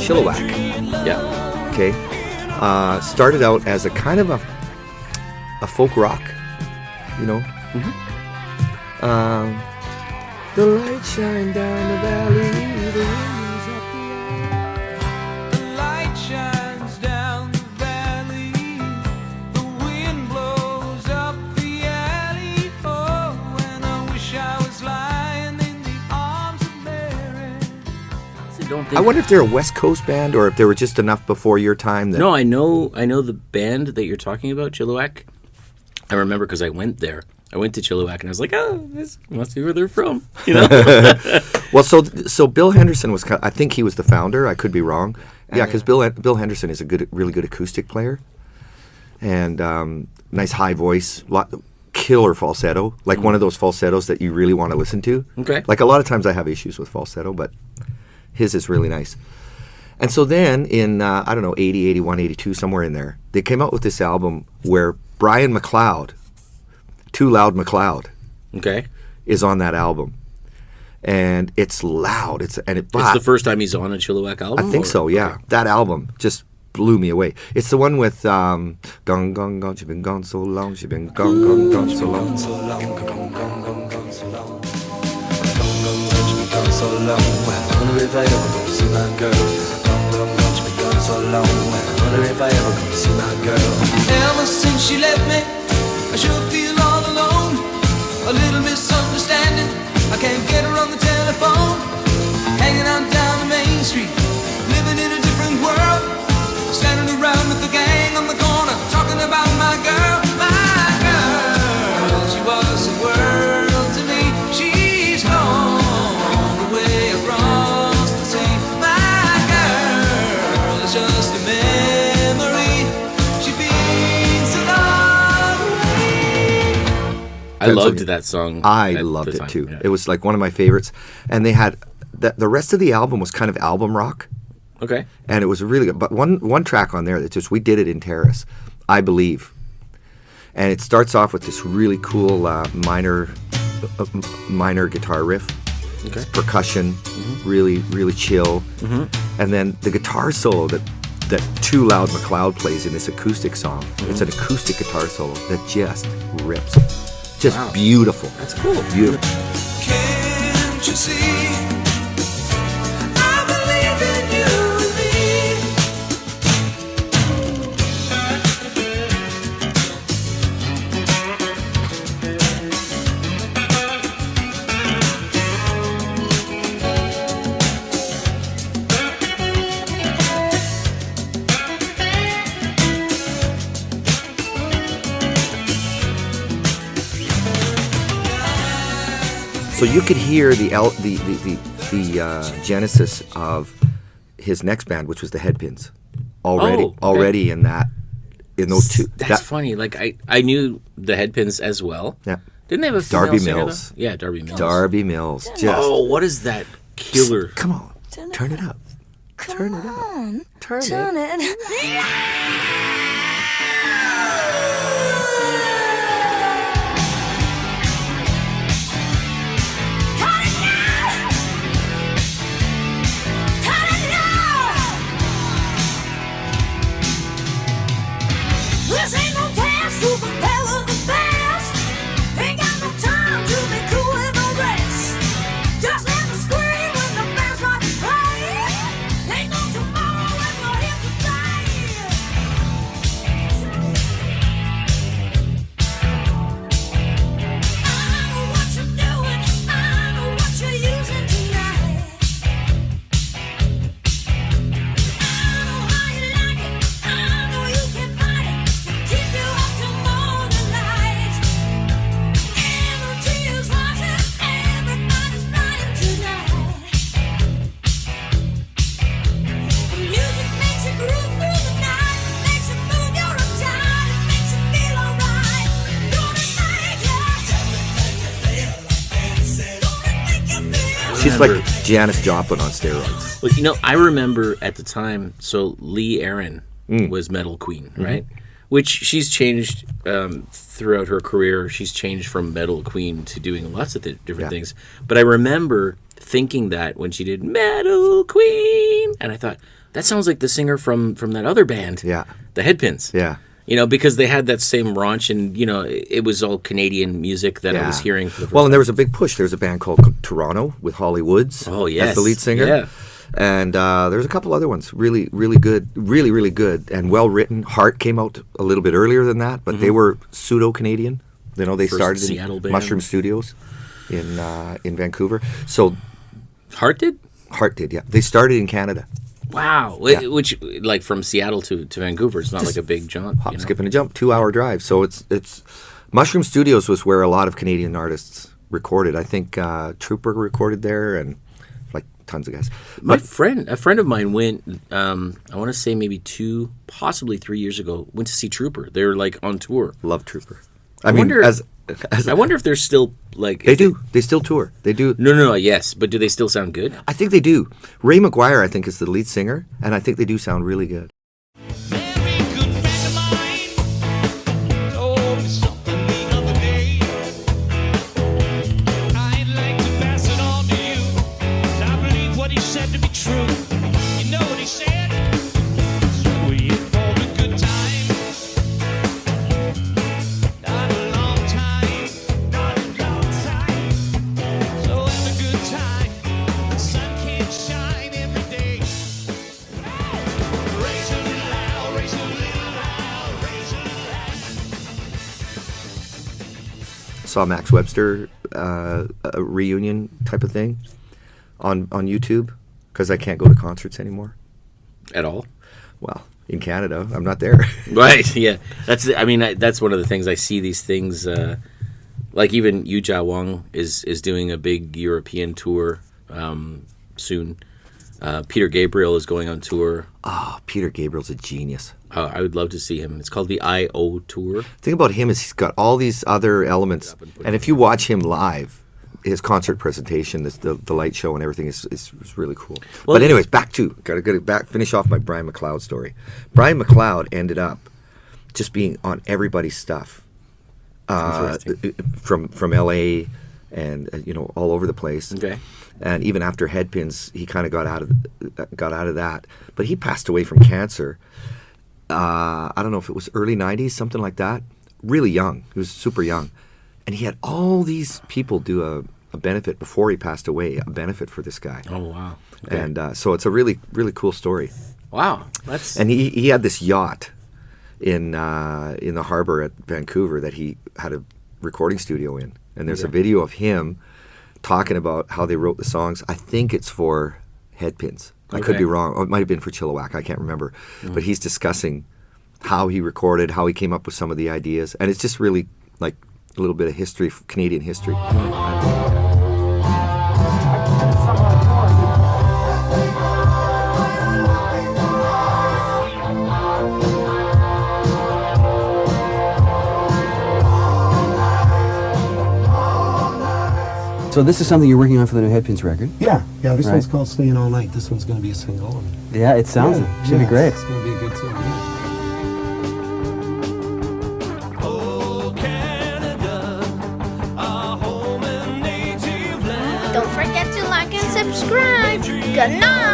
Chilliwack. Yeah. Okay. Started out as a kind of a folk rock, you know. The light shine down the valley, the wind is up the The light shines down the valley, the wind blows up the alley. Oh, and I wish I was lying in the arms of Mary. I wonder if they're a West Coast band or if they were just enough before your time that... No, I know the band that you're talking about, Chilliwack. I remember because I went there. I went to Chilliwack and I was like, oh, this must be where they're from, you know? Well, so Bill Henderson was, I think he was the founder. I could be wrong. Yeah, because Bill Henderson is a really good acoustic player, and nice high voice, killer falsetto, like one of those falsettos that you really want to listen to. Okay. Like a lot of times I have issues with falsetto, but his is really nice. And so then in, 80, 81, 82, somewhere in there, they came out with this album where Brian McLeod, Too Loud McLeod, Okay. is on that album. And it's loud. It's the first time he's on a Chilliwack album? I think so, yeah. Okay. That album just blew me away. It's the one with Gone, gone, gone, she's been gone so long, she's been gone, gone, gone so long. So long, gone, gone, gone, gone so long. Gone, gone, gone, she's been gone so long. I wonder if I ever go see my girl. Gone, gone, gone, she's been gone so long. I wonder if I ever go see my girl. Ever since she left me, I sure feel all alone. A little misunderstanding, I can't get her on the telephone. Hanging out down the main street, living in a different world. Standing around with the gang on the corner, talking about my girl. My girl, she was the world to me. She's gone away across the sea. My girl is just a memory. She beats it all away. I loved that song. I loved it too. Yeah. It was like one of my favorites. And they had, the rest of the album was kind of album rock. Okay. And it was really good. But one track on there that just, we did it in Terrace, I Believe. And it starts off with this really cool minor guitar riff. Okay. It's percussion, really, really chill. And then the guitar solo that Too Loud McLeod plays in this acoustic song. It's an acoustic guitar solo that just rips. Just beautiful. That's cool. Beautiful. Can't you see? I believe in you and me. So you could hear the genesis of his next band, which was the Headpins, already in those two. That's funny. Like I knew the Headpins as well. Yeah. Didn't they have a female Darby singer, Mills. though? Yeah, Darby Mills. Darby Mills. Just what is that killer? come on, turn it up, turn it up, turn it. This ain't no task to prepare with the best. Ain't got no time to be cool and no rest. Just let me scream when the band's not playing. Ain't no tomorrow when you're here today. I know what you're doing. I know what you're using tonight. I know how you like it. I know you can fight it. Keep you up till morning light. Energy is rising. Everybody's flying tonight. The music makes you groove through the night. Makes you move your time. It makes you feel alright. Gonna make you. Gonna make you feel. She's like Janis Joplin on steroids. Well, I remember at the time, so Lee Aaron was Metal Queen, right? Which she's changed throughout her career. She's changed from Metal Queen to doing lots of different Yeah. things. But I remember thinking that when she did Metal Queen, and I thought, that sounds like the singer from that other band. Yeah. The Headpins. Yeah. You know, because they had that same raunch, and you know, it was all Canadian music that I was hearing for the first time. Well, and there was a big push. There was a band called Toronto with Holly Woods as the lead singer. Yeah. And there's a couple other ones, really, really good, really good, and well written. Heart came out a little bit earlier than that, but they were pseudo Canadian. You know, they First started Seattle in band. Mushroom Studios in Vancouver. So Heart did? Heart did, yeah. They started in Canada. Wow. Yeah. Which, like, from Seattle to Vancouver, it's not Just like a big jaunt. Hop, you know? skip, and a jump, 2-hour drive. So it's Mushroom Studios was where a lot of Canadian artists recorded. I think Trooper recorded there, and like tons of guys. A friend of mine went, I want to say maybe 2, possibly 3 years ago, went to see Trooper. They were like on tour. Love Trooper. I wonder if they're still like... They do. They still tour. They do. No, yes. But do they still sound good? I think they do. Ray McGuire, I think, is the lead singer, and I think they do sound really good. Very good friend of mine told me something the other day. I'd like to pass it on to you, 'cause I believe what he said to be true. You know what he said? We're in for a good time. Not a long time. Not a long time. So have a good time. The sun can't shine every day. Raise a little loud, raise a little loud, raise a little loud. Saw Max Webster a reunion type of thing on YouTube because I can't go to concerts anymore. At all? Well, in Canada, I'm not there. Right, yeah. That's one of the things I see these things, like even Yu Jia Wang is doing a big European tour soon. Peter Gabriel is going on tour. Oh, Peter Gabriel's a genius. I would love to see him. It's called the I.O. Tour. The thing about him is he's got all these other elements, and if you watch him live, his concert presentation, the light show and everything is really cool. Well, but anyways, gotta finish off my Brian McLeod story. Brian McLeod ended up just being on everybody's stuff, from L.A. and all over the place. Okay. And even after Headpins, he kind of got out of that. But he passed away from cancer. I don't know if it was early 90s, something like that. Really young. He was super young. And he had all these people do a benefit before he passed away, a benefit for this guy. Oh, wow. Okay. And so it's a really, really cool story. Wow. And he had this yacht in the harbor at Vancouver that he had a recording studio in. And there's a video of him talking about how they wrote the songs. I think it's for Headpins. I could be wrong. Or it might have been for Chilliwack. I can't remember. But he's discussing how he recorded, how he came up with some of the ideas. And it's just really like a little bit of history, Canadian history. So this is something you're working on for the new Headpins record? Yeah. This Right. one's called "Staying All Night." This one's going to be a single. And Yeah, it sounds it. Should be great. It's going to be a good tune. Yeah. Oh, Canada, our home and native land. Don't forget to like and subscribe. Good night.